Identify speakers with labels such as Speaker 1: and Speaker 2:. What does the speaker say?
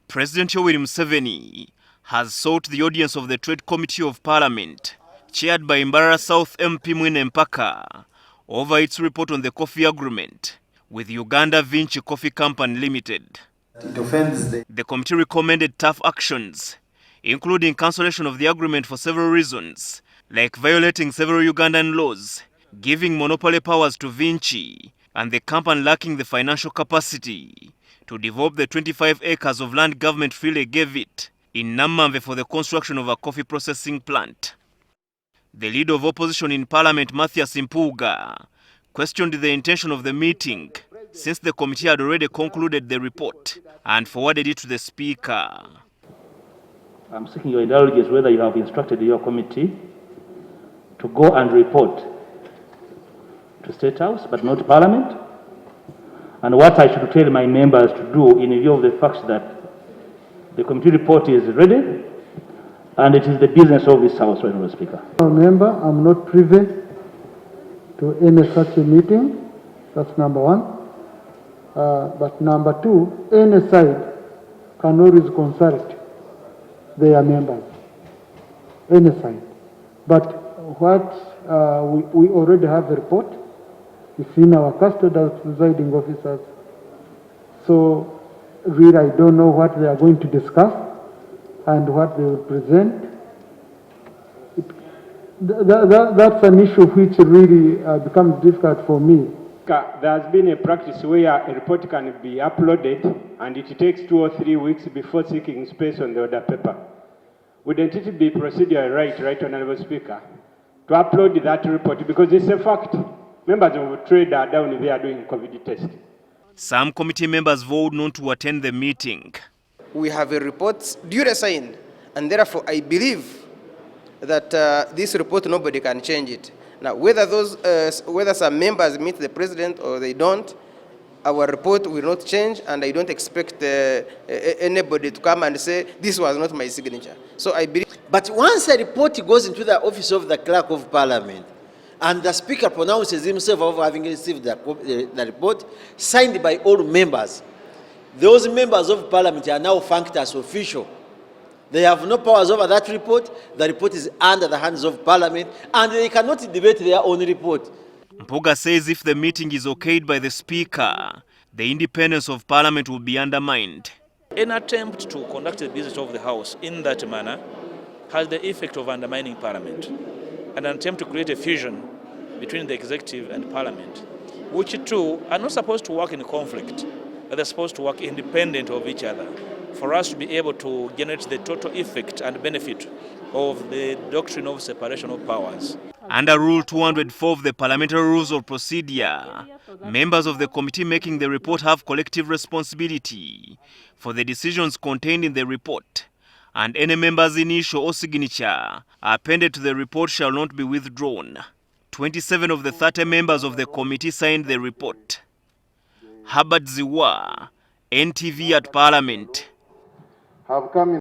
Speaker 1: President Museveni has sought the audience of the Trade Committee of Parliament, chaired by Mbarara South MP Mpouga, over its report on the coffee agreement with Uganda Vinci Coffee Company Limited. The committee recommended tough actions, including cancellation of the agreement for several reasons, like violating several Ugandan laws, giving monopoly powers to Vinci, and the company lacking the financial capacity to develop the 25 acres of land government freely gave it in Namamve for the construction of a coffee processing plant. The leader of opposition in Parliament, Mathias Mpuuga, questioned the intention of the meeting since the committee had already concluded the report and forwarded it to the Speaker.
Speaker 2: I'm seeking your indulgence whether you have instructed your committee to go and report to State House but not Parliament, and what I should tell my members to do in view of the fact that the committee report is ready and it is the business of this House, Mr. Speaker.
Speaker 3: Member, I'm not privy to any such a meeting. That's number one. But number two, any side can always consult their members. Any side. But what we already have the report. It's in our custody as presiding officers. So really I don't know what they are going to discuss and what they will present. That's an issue which really becomes difficult for me.
Speaker 4: There has been a practice where a report can be uploaded and it takes 2 or 3 weeks before seeking space on the order paper. Wouldn't it be procedure right, Honorable Speaker, to upload that report, because it's a fact. Members of trade are down there doing COVID test.
Speaker 1: Some committee members vowed not to attend the meeting.
Speaker 5: We have a report due assigned, and therefore I believe that this report nobody can change it. Now, whether some members meet the president or they don't, our report will not change, and I don't expect anybody to come and say this was not my signature. So I believe.
Speaker 6: But once a report goes into the office of the Clerk of Parliament, and the Speaker pronounces himself of having received the report signed by all members, those members of Parliament are now functioned as official. They have no powers over that report. The report is under the hands of Parliament, and they cannot debate their own report.
Speaker 1: Mpouga says if the meeting is okayed by the Speaker, the independence of Parliament will be undermined.
Speaker 7: An attempt to conduct the business of the House in that manner has the effect of undermining Parliament, and an attempt to create a fusion between the executive and Parliament, which two are not supposed to work in conflict, but they're supposed to work independent of each other, for us to be able to generate the total effect and benefit of the doctrine of separation of powers.
Speaker 1: Under Rule 204 of the Parliamentary Rules of Procedure, members of the committee making the report have collective responsibility for the decisions contained in the report, and any member's initial or signature appended to the report shall not be withdrawn. 27 of the 30 members of the committee signed the report. Herbert Ziwa, NTV at Parliament.